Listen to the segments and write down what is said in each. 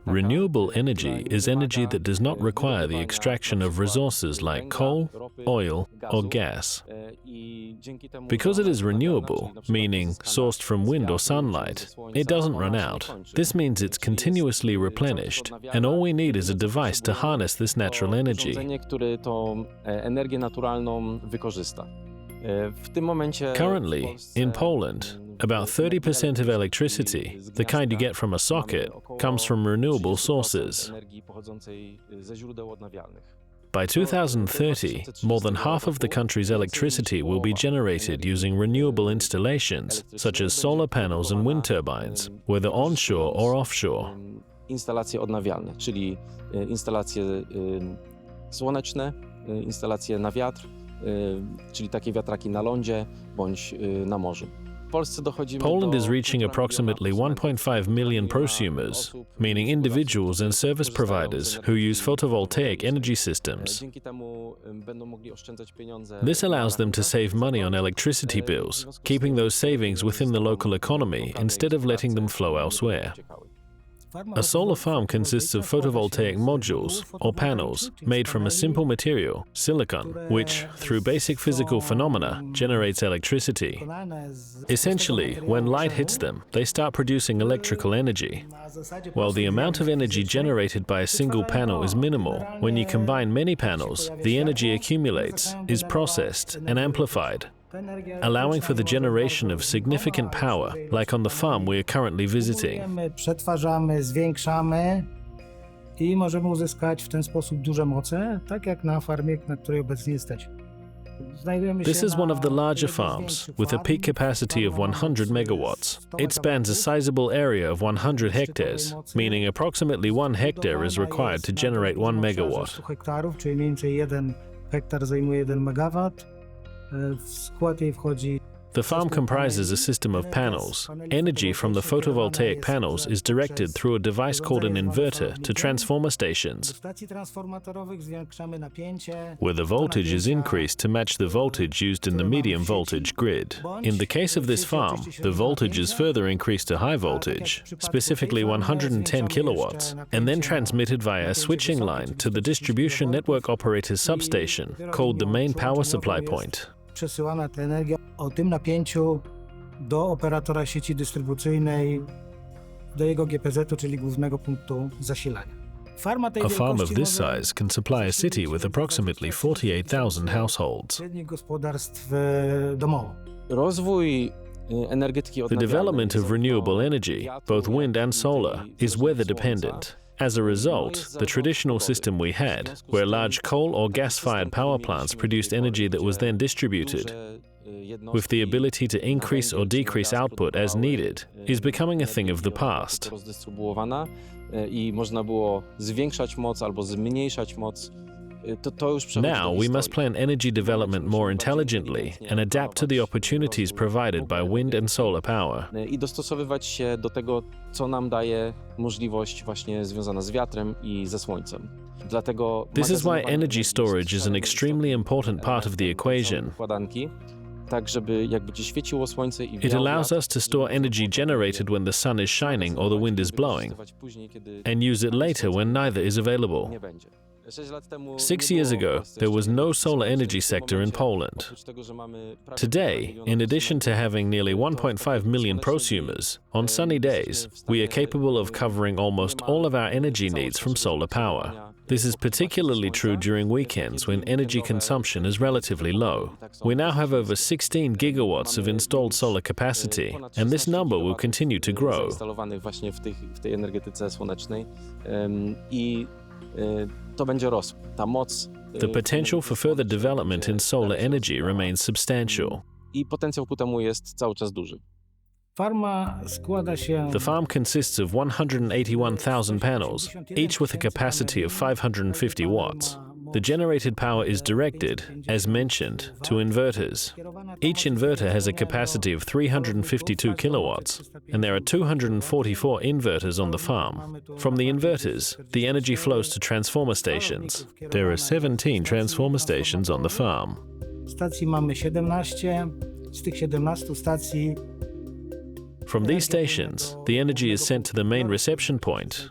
Renewable energy is energy that does not require the extraction of resources like coal, oil, or gas. Because it is renewable, meaning sourced from wind or sunlight, it doesn't run out. This means it's continuously replenished, and all we need is a device to harness this natural energy. Currently, in Poland, about 30% of electricity, the kind you get from a socket, comes from renewable sources. By 2030, more than half of the country's electricity will be generated using renewable installations, such as solar panels and wind turbines, whether onshore or offshore. Instalacje odnawialne, czyli instalacje słoneczne, instalacje na wiatr, czyli takie wiatraki na lądzie bądź na morzu. Poland is reaching approximately 1.5 million prosumers, meaning individuals and service providers who use photovoltaic energy systems. This allows them to save money on electricity bills, keeping those savings within the local economy instead of letting them flow elsewhere. A solar farm consists of photovoltaic modules, or panels, made from a simple material, silicon, which, through basic physical phenomena, generates electricity. Essentially, when light hits them, they start producing electrical energy. While the amount of energy generated by a single panel is minimal, when you combine many panels, the energy accumulates, is processed, and amplified, allowing for the generation of significant power, like on the farm we are currently visiting. Przetwarzamy, zwiększamy i możemy uzyskać w ten sposób duże moce, tak jak na farmie, na której obecnie jesteśmy. This is one of the larger farms, with a peak capacity of 100 megawatts. It spans a sizable area of 100 hectares, meaning approximately 1 hectare is required to generate 1 megawatt. Czyli mniej więcej 1 hektar zajmuje 1 megawat. W skład jej wchodzi. The farm comprises a system of panels. Energy from the photovoltaic panels is directed through a device called an inverter to transformer stations, where the voltage is increased to match the voltage used in the medium voltage grid. In the case of this farm, the voltage is further increased to high voltage, specifically 110 kilowatts, and then transmitted via a switching line to the distribution network operator's substation, called the main power supply point. Przesyłana ta energia o tym napięciu do operatora sieci dystrybucyjnej, do jego GPZ-u, czyli głównego punktu zasilania. A farm of this size can supply a city with approximately 48,000 households. Gospodarstw domowych. The development of renewable energy, both wind and solar, is weather dependent. As a result, the traditional system we had, where large coal or gas-fired power plants produced energy that was then distributed, with the ability to increase or decrease output as needed, is becoming a thing of the past. Now we must plan energy development more intelligently and adapt to the opportunities provided by wind and solar power. I dostosowywać się do tego, co nam daje możliwość właśnie związana z wiatrem i ze słońcem. This is why energy storage is an extremely important part of the equation. It allows us to store energy generated when the sun is shining or the wind is blowing, and use it later when neither is available. 6 years ago, there was no solar energy sector in Poland. Today, in addition to having nearly 1.5 million prosumers, on sunny days, we are capable of covering almost all of our energy needs from solar power. This is particularly true during weekends when energy consumption is relatively low. We now have over 16 gigawatts of installed solar capacity, and this number will continue to grow. The potential for further development in solar energy remains substantial. The farm consists of 181,000 panels, each with a capacity of 550 watts. The generated power is directed, as mentioned, to inverters. Each inverter has a capacity of 352 kilowatts, and there are 244 inverters on the farm. From the inverters, the energy flows to transformer stations. There are 17 transformer stations on the farm. Stacji mamy 17, z tych 17 stacji From these stations, the energy is sent to the main reception point,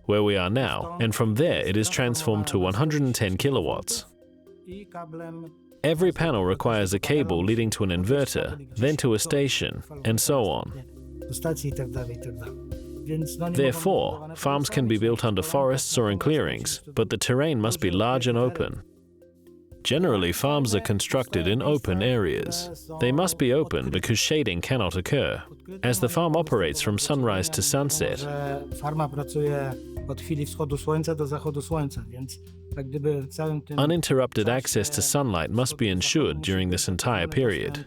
where we are now, and from there it is transformed to 110 kilowatts. Every panel requires a cable leading to an inverter, then to a station, and so on. Therefore, farms can be built under forests or in clearings, but the terrain must be large and open. Generally, farms are constructed in open areas. They must be open because shading cannot occur, as the farm operates from sunrise to sunset. Uninterrupted access to sunlight must be ensured during this entire period.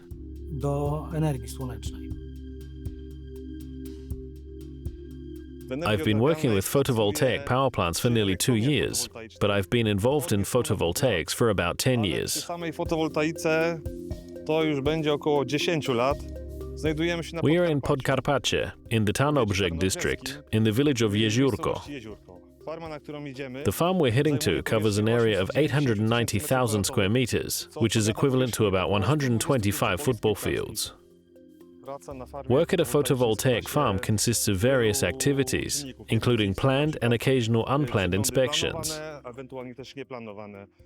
I've been working with photovoltaic power plants for nearly 2 years, but I've been involved in photovoltaics for about 10 years. We are in Podkarpacie, in the Tarnobrzeg district, in the village of Jeziórko. The farm we're heading to covers an area of 890,000 square meters, which is equivalent to about 125 football fields. Work at a photovoltaic farm consists of various activities, including planned and occasional unplanned inspections.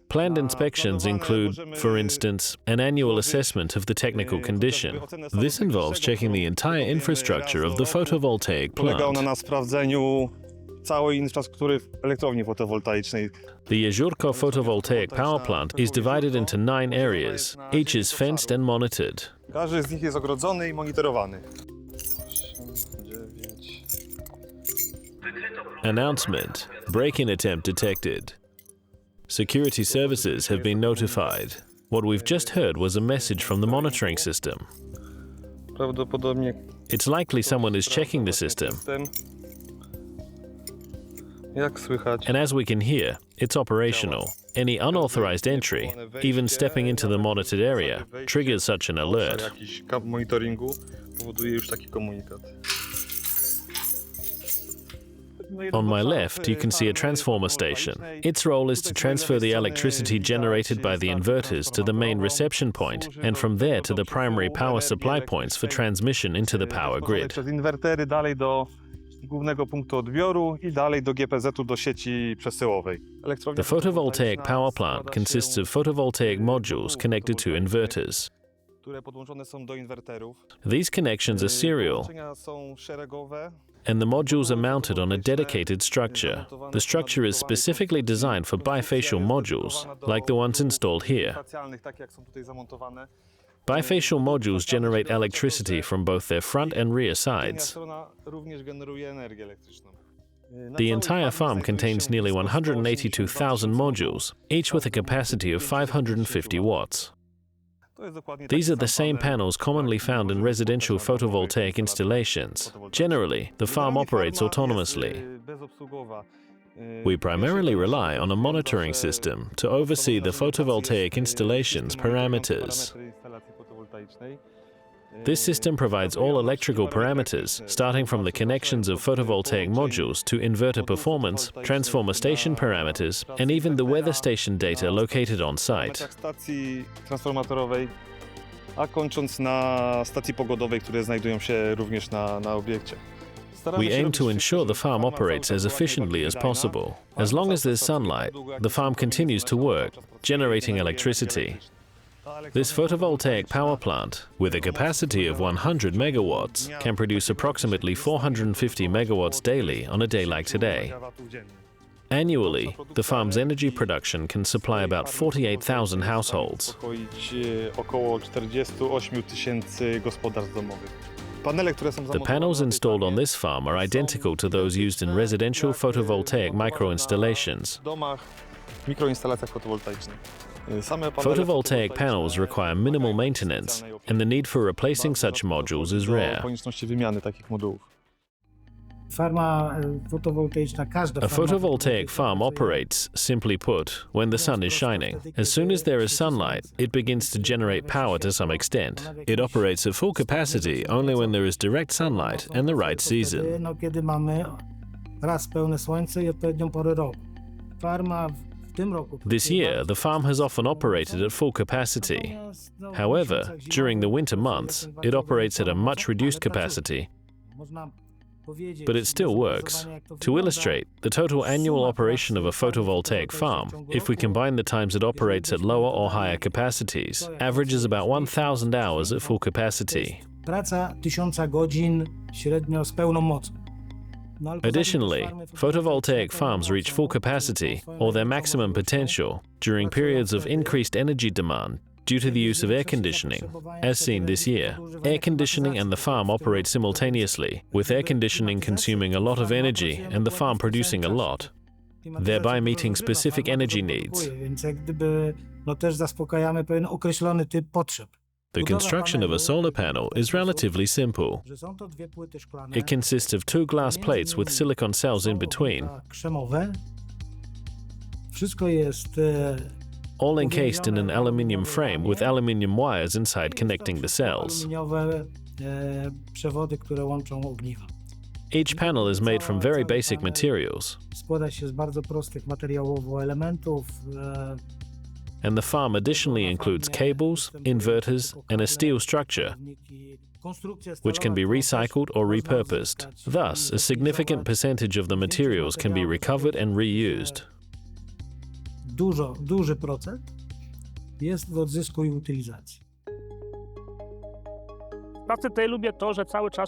Planned inspections include, for instance, an annual assessment of the technical condition. This involves checking the entire infrastructure of the photovoltaic plant. The Jeziórko photovoltaic power plant is divided into 9 areas. Each is fenced and monitored. Każdy z nich jest ogrodzony i monitorowany. Announcement. Break-in attempt detected. Security services have been notified. What we've just heard was a message from the monitoring system. Prawdopodobnie It's likely someone is checking the system. Jak słychać? And as we can hear, it's operational. Any unauthorized entry, even stepping into the monitored area, triggers such an alert. Jakiś monitoringu powoduje już taki komunikat. On my left, you can see a transformer station. Its role is to transfer the electricity generated by the inverters to the main reception point, and from there to the primary power supply points for transmission into the power grid. Przez inwertery dalej do głównego punktu odbioru i dalej do GPZ-u, do sieci przesyłowej. The photovoltaic power plant consists of photovoltaic modules connected to inverters. które podłączone są do inwerterów. These connections are serial, Połączenia są szeregowe. and the modules are mounted on a dedicated structure. The structure is specifically designed for bifacial modules, like the ones installed here. Specjalnych, takie jak są tutaj zamontowane. Bifacial modules generate electricity from both their front and rear Tylnia sides. strona również generuje energię elektryczną. The entire farm contains nearly 182,000 modules, each with a capacity of 550 watts. These are the same panels commonly found in residential photovoltaic installations. Generally, the farm operates autonomously. We primarily rely on a monitoring system to oversee the photovoltaic installation's parameters. This system provides all electrical parameters, starting from the connections of photovoltaic modules to inverter performance, transformer station parameters, and even the weather station data located on site. Stacji transformatorowej, a kończąc na stacji pogodowej, które znajdują się również na obiekcie. We aim to ensure the farm operates as efficiently as possible. As long as there's sunlight, the farm continues to work, generating electricity. This photovoltaic power plant, with a capacity of 100 megawatts, can produce approximately 450 megawatts daily on a day like today. Annually, the farm's energy production can supply about 48,000 households. Około 48 tysięcy gospodarstw domowych. The panels installed on this farm are identical to those used in residential photovoltaic micro-installations. Mikroinstalacjach fotowoltaicznych. Photovoltaic panels require minimal maintenance, and the need for replacing such modules is rare. Konieczności wymiany takich modułów. A photovoltaic farm operates, simply put, when the sun is shining. As soon as there is sunlight, it begins to generate power to some extent. It operates at full capacity only when there is direct sunlight and the right season. This year, the farm has often operated at full capacity. However, during the winter months, it operates at a much reduced capacity, but it still works. To illustrate, the total annual operation of a photovoltaic farm, if we combine the times it operates at lower or higher capacities, averages about 1,000 hours at full capacity. Praca 1000 godzin średnio z pełną mocą. Additionally, photovoltaic farms reach full capacity, or their maximum potential, during periods of increased energy demand due to the use of air conditioning, as seen this year. Air conditioning and the farm operate simultaneously, with air conditioning consuming a lot of energy and the farm producing a lot, thereby meeting specific energy needs. Więc jak gdyby też zaspokajamy pewien określony typ potrzeb. The construction of a solar panel is relatively simple. It consists of two glass plates with silicon cells in between, Wszystko jest all encased in an aluminium frame with aluminium wires inside connecting the cells. aluminiowe przewody, które łączą ogniwa. Each panel is made from very basic materials, Składa się z bardzo prostych materiałowo elementów. and the farm additionally includes cables, inverters, and a steel structure, which can be recycled or repurposed. Thus, a significant percentage of the materials can be recovered and reused. Duży procent jest w odzysku i utylizacji.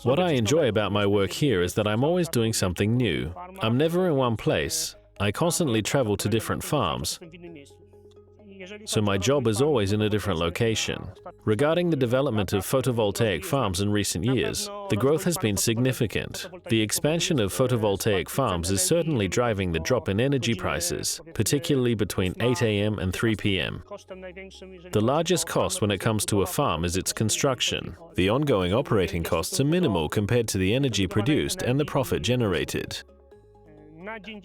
What I enjoy about my work here is that I'm always doing something new. I'm never in one place. I constantly travel to different farms, so my job is always in a different location. Regarding the development of photovoltaic farms in recent years, the growth has been significant. The expansion of photovoltaic farms is certainly driving the drop in energy prices, particularly between 8 a.m. and 3 p.m. The largest cost when it comes to a farm is its construction. The ongoing operating costs are minimal compared to the energy produced and the profit generated.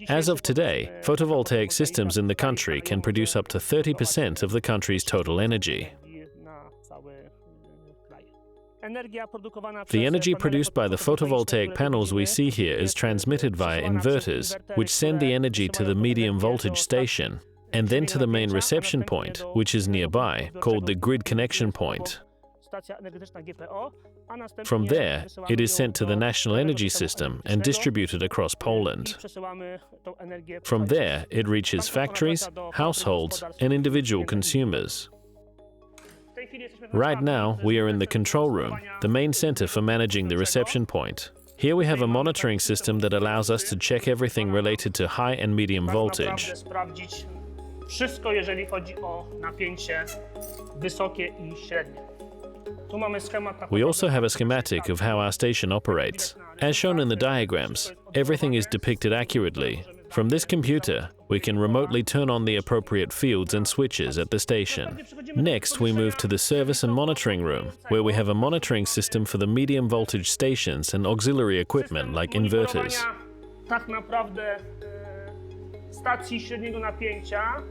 As of today, photovoltaic systems in the country can produce up to 30% of the country's total energy. The energy produced by the photovoltaic panels we see here is transmitted via inverters, which send the energy to the medium voltage station, and then to the main reception point, which is nearby, called the grid connection point. From there, it is sent to the national energy system and distributed across Poland. From there, it reaches factories, households, and individual consumers. Right now, we are in the control room, the main center for managing the reception point. Here we have a monitoring system that allows us to check everything related to high and medium voltage. Wszystko, jeżeli chodzi o napięcie wysokie i średnie. We also have a schematic of how our station operates. As shown in the diagrams, everything is depicted accurately. From this computer, we can remotely turn on the appropriate fields and switches at the station. Next, we move to the service and monitoring room, where we have a monitoring system for the medium voltage stations and auxiliary equipment like inverters. Tak naprawdę stacji średniego napięcia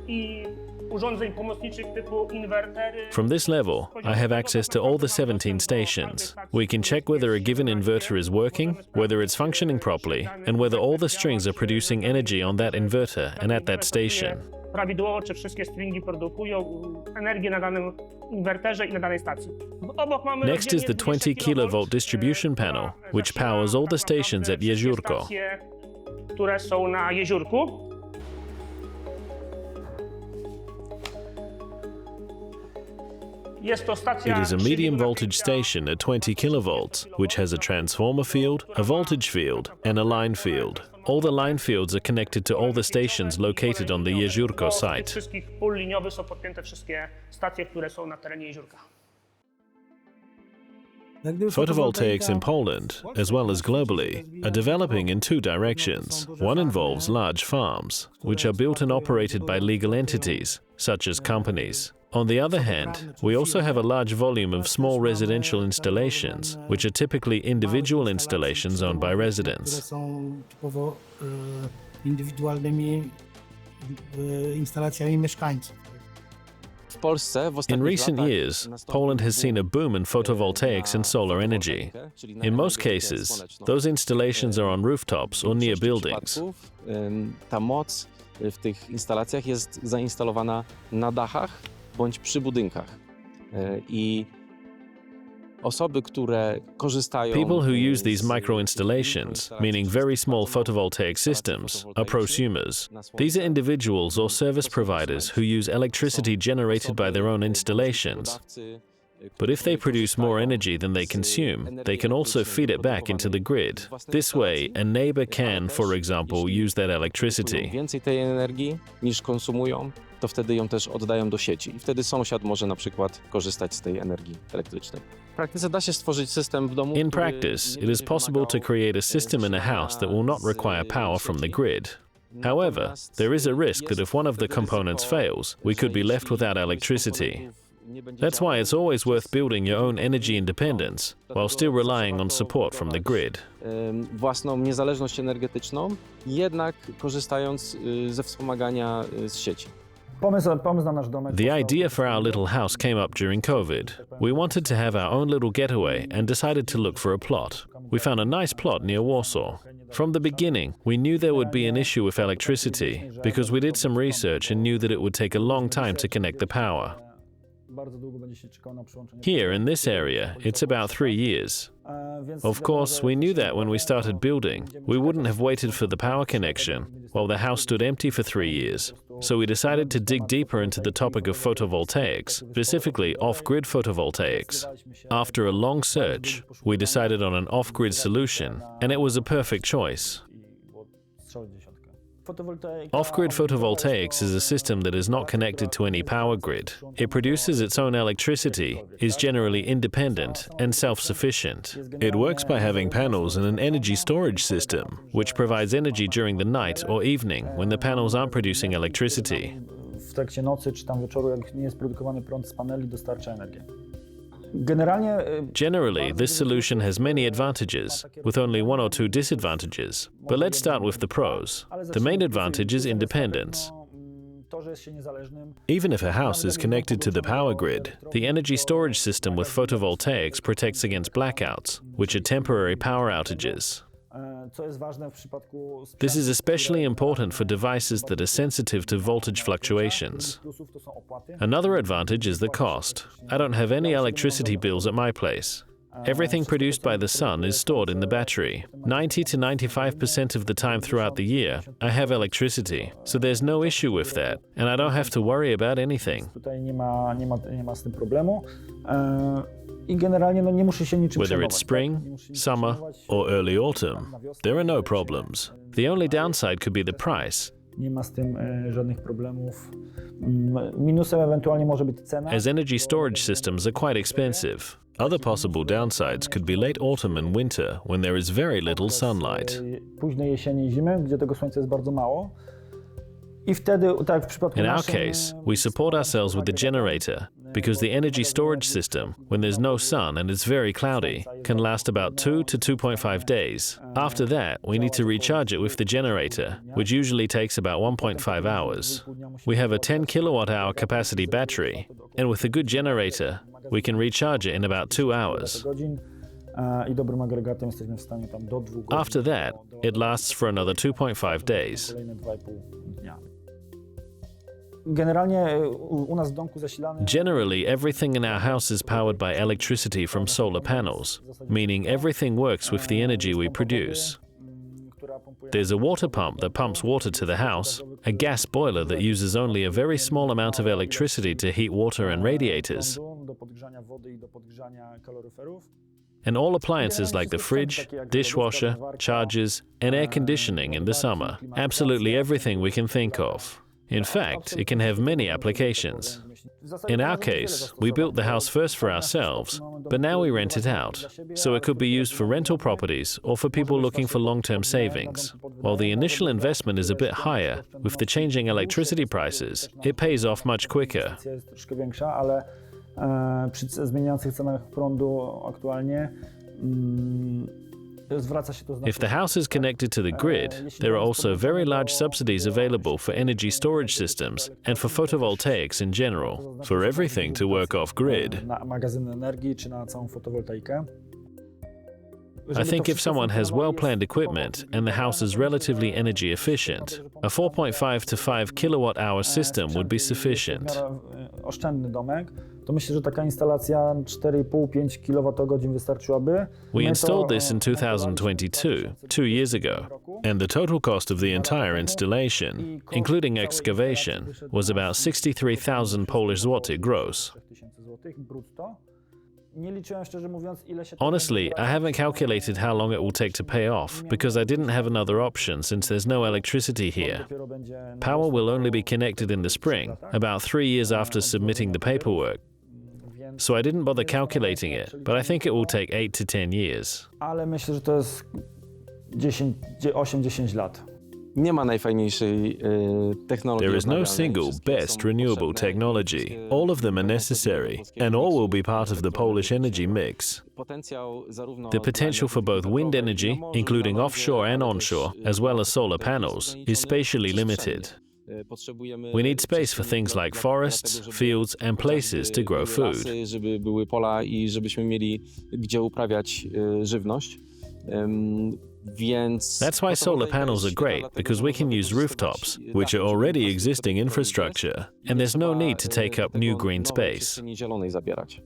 i urządzeń pomocniczych typu inwertery. From this level, I have access to all the 17 stations. We can check whether a given inverter is working, whether it's functioning properly, and whether all the strings are producing energy on that inverter and at that station. Prawidłowo, czy wszystkie stringi produkują energię na danym inwerterze i na danej stacji. Next is the 20 kilovolt distribution panel, which powers all the stations at Jeziórko. Które są na Jeziórku. It is a medium voltage station at 20 kilovolts, which has a transformer field, a voltage field, and a line field. All the line fields are connected to all the stations located on the Jeziórko site. Wszystkich pól liniowych są podpięte wszystkie stacje, które są na terenie Jeziórka. Photovoltaics in Poland, as well as globally, are developing in two directions. One involves large farms, which are built and operated by legal entities, such as companies. On the other hand, we also have a large volume of small residential installations, which are typically individual installations owned by residents. In recent years, Poland has seen a boom in photovoltaics and solar energy. In most cases, those installations are on rooftops or near buildings. w tych instalacjach jest zainstalowana na dachach bądź przy budynkach. I osoby, które korzystają... People who use these micro-installations, meaning very small photovoltaic systems, are prosumers. These are individuals or service providers who use electricity generated by their own installations. But if they produce more energy than they consume, they can also feed it back into the grid. This way, a neighbor can, for example, use that electricity. Więcej tej energii niż konsumują, to wtedy ją też oddają do sieci. I wtedy sąsiad może na przykład korzystać z tej energii elektrycznej. W praktyce da się stworzyć system w domu, In który practice, it is possible to create a system in a house that will not require power from the grid. However, there is a risk that if one of the components fails, we could be left without electricity. That's why it's always worth building your own energy independence, while still relying on support from the grid. Własną niezależność energetyczną, jednak korzystając ze wspomagania z sieci. The idea for our little house came up during COVID. We wanted to have our own little getaway and decided to look for a plot. We found a nice plot near Warsaw. From the beginning, we knew there would be an issue with electricity because we did some research and knew that it would take a long time to connect the power. Here, in this area, it's about 3 years. Of course, we knew that when we started building, we wouldn't have waited for the power connection, while the house stood empty for 3 years. So we decided to dig deeper into the topic of photovoltaics, specifically off-grid photovoltaics. After a long search, we decided on an off-grid solution, and it was a perfect choice. Off-grid photovoltaics is a system that is not connected to any power grid. It produces its own electricity, is generally independent and self-sufficient. It works by having panels and an energy storage system, which provides energy during the night or evening when the panels aren't producing electricity. W trakcie nocy czy tam wieczoru, jak nie jest produkowany prąd z paneli, dostarcza energię. Generally, this solution has many advantages, with only 1 or 2 disadvantages. But let's start with the pros. The main advantage is independence. Even if a house is connected to the power grid, the energy storage system with photovoltaics protects against blackouts, which are temporary power outages. This is especially important for devices that are sensitive to voltage fluctuations. Another advantage is the cost. I don't have any electricity bills at my place. Everything produced by the sun is stored in the battery. 90 to 95% of the time throughout the year, I have electricity, so there's no issue with that, and I don't have to worry about anything. Whether it's spring, summer, or early autumn, there are no problems. The only downside could be the price. As energy storage systems are quite expensive. Other possible downsides could be late autumn and winter when there is very little sunlight. In our case, we support ourselves with the generator because the energy storage system, when there's no sun and it's very cloudy, can last about 2 to 2.5 days. After that, we need to recharge it with the generator, which usually takes about 1.5 hours. We have a 10 kilowatt-hour capacity battery, and with a good generator, we can recharge it in about 2 hours. After that, it lasts for another 2.5 days. Generally, everything in our house is powered by electricity from solar panels, meaning everything works with the energy we produce. There's a water pump that pumps water to the house, a gas boiler that uses only a very small amount of electricity to heat water and radiators, and all appliances like the fridge, dishwasher, chargers, and air conditioning in the summer. Absolutely everything we can think of. In fact, it can have many applications. In our case, we built the house first for ourselves, but now we rent it out, so it could be used for rental properties or for people looking for long-term savings. While the initial investment is a bit higher, with the changing electricity prices, it pays off much quicker. If the house is connected to the grid, there are also very large subsidies available for energy storage systems and for photovoltaics in general, for everything to work off-grid. I think if someone has well-planned equipment and the house is relatively energy efficient, a 4.5 to 5 kilowatt-hour system would be sufficient. Oszczędny domek, to myślę, że taka instalacja 4,5-5 kWh wystarczyłaby. We installed this in 2022, 2 years ago, and the total cost of the entire installation, including excavation, was about 63,000 Polish zloty gross. Honestly, I haven't calculated how long it will take to pay off, because I didn't have another option since there's no electricity here. Power will only be connected in the spring, about 3 years after submitting the paperwork. So I didn't bother calculating it, but I think it will take 8 to 10 years. Ale myślę, że to jest 8-10 lat. Nie ma najfajniejszej technologii. There is no odnawialnej. single Wszystkie best są renewable potrzebne. technology. All of them are necessary, and all will be part of the Polish energy mix. Potencjał zarówno The potential for both wind energy, including offshore and onshore, as well as solar panels, is spatially limited. We need space for things like forests, fields, and places to grow food. Lasy, żeby były pola i żebyśmy mieli gdzie uprawiać żywność. Więc That's why solar panels are great, because we can use rooftops, which are already existing infrastructure, and there's no need to take up new green space. Zielonej zabierać.